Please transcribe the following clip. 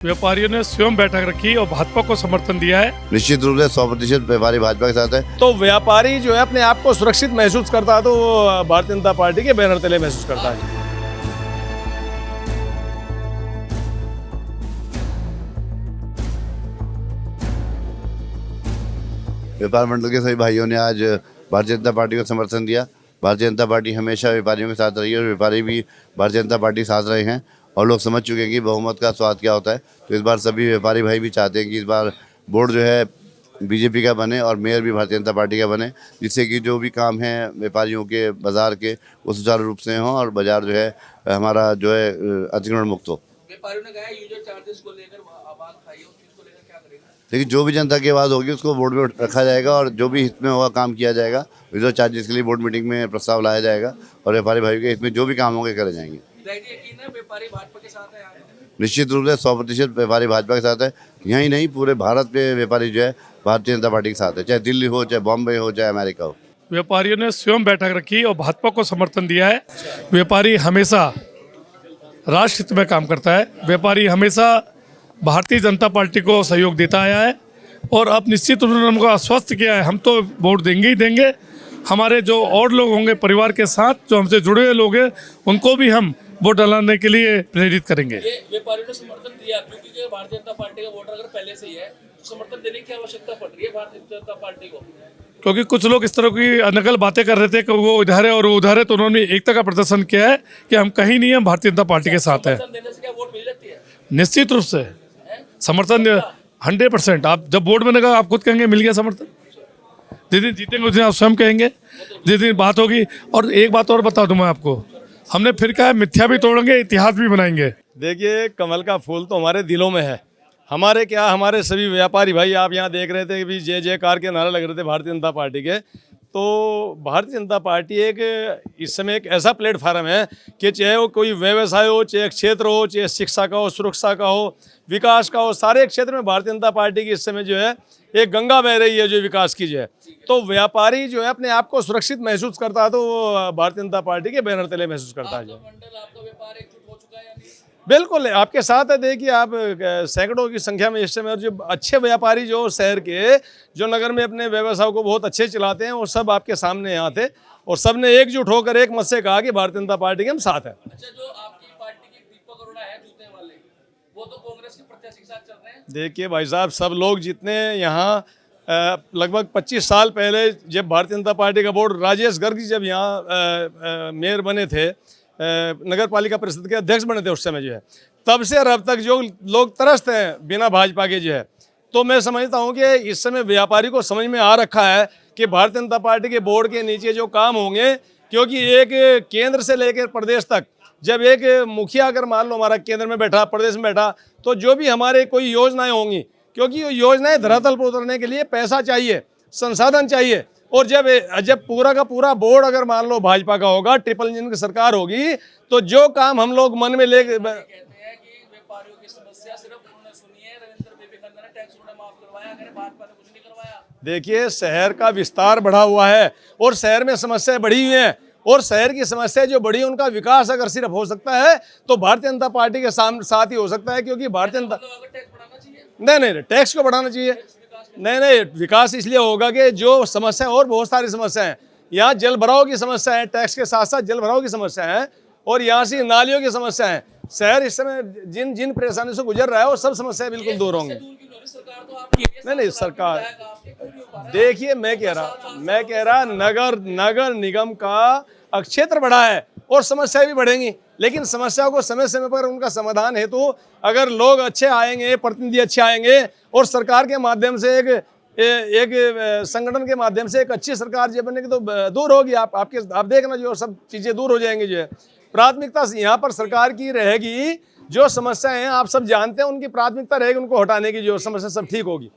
व्यापारियों ने स्वयं बैठक रखी और भाजपा को समर्थन दिया है। निश्चित रूप से 100% व्यापारी भाजपा के साथ है। तो व्यापारी जो है अपने आप को सुरक्षित महसूस करता है तो वो भारतीय जनता पार्टी के बैनर तले महसूस करता है। व्यापार मंडल के सभी भाइयों ने आज भारतीय जनता पार्टी को समर्थन दिया। भारतीय जनता पार्टी हमेशा व्यापारियों के साथ रही है और व्यापारी भी भारतीय जनता पार्टी के साथ रहे हैं और लोग समझ चुके हैं कि बहुमत का स्वाद क्या होता है। तो इस बार सभी व्यापारी भाई भी चाहते हैं कि इस बार बोर्ड जो है बीजेपी का बने और मेयर भी भारतीय जनता पार्टी का बने, जिससे कि जो भी काम है व्यापारियों के बाज़ार के वो सुचारू रूप से हों और बाज़ार जो है हमारा जो है अतिक्रमण मुक्त हो। व्यापारियों ने कहा यूजर चार्जेस को लेकर आवाज उठाई है, उस चीज को लेकर क्या करेगा? लेकिन जो भी जनता की आवाज़ होगी उसको बोर्ड में रखा जाएगा और जो भी हित में होगा काम किया जाएगा। यूजर चार्जेस के लिए बोर्ड मीटिंग में प्रस्ताव लाया जाएगा और व्यापारी भाई के हित में जो भी काम होंगे करे जाएंगे। यकीन है व्यापारी भाजपा के साथ है। निश्चित रूप से 100% व्यापारी भाजपा के साथ है। यहीं नहीं पूरे भारत में व्यापारी जो है भारतीय जनता पार्टी के साथ है, चाहे दिल्ली हो, चाहे बॉम्बे हो, चाहे अमेरिका हो। व्यापारियों ने स्वयं बैठक रखी और भाजपा को समर्थन दिया है। व्यापारी हमेशा राष्ट्र हित में काम करता है। व्यापारी हमेशा भारतीय जनता पार्टी को सहयोग देता आया है और अब निश्चित उन्होंने हमको आश्वस्त किया है, हम तो वोट देंगे ही देंगे। हमारे जो और लोग होंगे परिवार के साथ जो हमसे जुड़े हुए लोग हैं उनको भी हम वोट डलाने के लिए प्रेरित करेंगे। ये व्यापारियों ने समर्थन दिया क्योंकि भारतीय जनता पार्टी का वोटर अगर पहले से ही है तो समर्थन देने की आवश्यकता पड़ रही है भारतीय जनता पार्टी को, क्योंकि कुछ लोग इस तरह की नकल बातें कर रहे थे कि वो इधर है और वो उधर है, तो उन्होंने एकता का प्रदर्शन किया है कि हम कहीं नहीं, हम भारतीय जनता पार्टी के साथ हैं। समर्थन देने से क्या वोट मिल जाती है? निश्चित रूप से समर्थन 100%। आप जब वोट बनेगा आप खुद कहेंगे मिल गया समर्थन। जिस दिन जीतेंगे उस दिन आप स्वयं कहेंगे, जिस दिन बात होगी। और एक बात और बता दूं मैं आपको, हमने फिर कहा मिथ्या भी तोड़ेंगे, इतिहास भी बनाएंगे। देखिए, कमल का फूल तो हमारे दिलों में है। हमारे सभी व्यापारी भाई आप यहाँ देख रहे थे कि भी जय जयकार के नारे लग रहे थे भारतीय जनता पार्टी के। तो भारतीय जनता पार्टी इस समय एक ऐसा प्लेटफार्म है कि चाहे वो कोई व्यवसाय हो, चाहे क्षेत्र हो, चाहे शिक्षा का हो, सुरक्षा का हो, विकास का हो, सारे क्षेत्र में भारतीय जनता पार्टी की इस समय जो है एक गंगा बह रही है जो विकास की जो है। तो व्यापारी जो है अपने आप को सुरक्षित महसूस करता है तो वो भारतीय जनता पार्टी के बैनर तले महसूस करता है। आपका व्यापार एकजुट हो चुका है या नहीं? बिल्कुल आपके साथ है। देखिए, आप सैकड़ों की संख्या में इस समय जो अच्छे व्यापारी जो शहर के जो नगर में अपने व्यवसाय को बहुत अच्छे चलाते हैं वो सब आपके सामने यहाँ थे और सब ने एकजुट होकर एक मत से कहा कि भारतीय जनता पार्टी के हम साथ हैं। अच्छा, जो आपकी पार्टी के दीपक अरोड़ा है जूते वाले, वो तो कांग्रेस के प्रत्याशी के साथ चल रहे हैं। देखिए भाई साहब, सब लोग जितने यहाँ लगभग 25 साल पहले जब भारतीय जनता पार्टी का बोर्ड राजेश गर्ग जी जब यहाँ मेयर बने थे, नगर पालिका परिषद के अध्यक्ष बने थे उस समय जो है, तब से और अब तक जो लोग तरसते हैं बिना भाजपा के जो है, तो मैं समझता हूं कि इस समय व्यापारी को समझ में आ रखा है कि भारतीय जनता पार्टी के बोर्ड के नीचे जो काम होंगे, क्योंकि एक केंद्र से लेकर प्रदेश तक जब एक मुखिया अगर मान लो हमारा केंद्र में बैठा, प्रदेश में बैठा, तो जो भी हमारे कोई योजनाएं होंगी, क्योंकि योजनाएं धरातल पर उतरने के लिए पैसा चाहिए, संसाधन चाहिए। और जब पूरा का पूरा बोर्ड अगर मान लो भाजपा का होगा, ट्रिपल इंजन की सरकार होगी, तो जो काम हम लोग मन में ले कहते हैं कि व्यापारियों की समस्या सिर्फ उन्होंने सुनी है, रविंद्र विवेकानंद ने टैक्स उन्होंने माफ करवाया, अगर भाजपा ने कुछ नहीं करवाया। देखिए, शहर का विस्तार बढ़ा हुआ है और शहर में समस्याएं बढ़ी हुई हैं और शहर की समस्या जो बढ़ी उनका विकास अगर सिर्फ हो सकता है तो भारतीय जनता पार्टी के साथ ही हो सकता है। क्योंकि भारतीय जनता नहीं, टैक्स को बढ़ाना चाहिए। नहीं, विकास इसलिए होगा कि जो समस्या और बहुत सारी समस्या हैं, यहाँ जल भराव की समस्या है, टैक्स के साथ साथ जल भराव की समस्या है और यहाँ से नालियों की समस्या है। शहर इस समय जिन परेशानियों से गुजर रहा है वो सब समस्याएं बिल्कुल दूर होंगी। नहीं, सरकार देखिए, मैं कह रहा नगर निगम का क्षेत्र बढ़ा है और समस्याएं भी बढ़ेंगी, लेकिन समस्याओं को समय समय पर उनका समाधान हेतु अगर लोग अच्छे आएंगे, प्रतिनिधि अच्छे आएंगे और सरकार के माध्यम से एक संगठन के माध्यम से एक अच्छी सरकार जब बनेगी तो दूर होगी। आप देखना जो सब चीज़ें दूर हो जाएंगी। जो है प्राथमिकता यहाँ पर सरकार की रहेगी, जो समस्याएं हैं आप सब जानते हैं, उनकी प्राथमिकता रहेगी उनको हटाने की, जो समस्या सब ठीक होगी।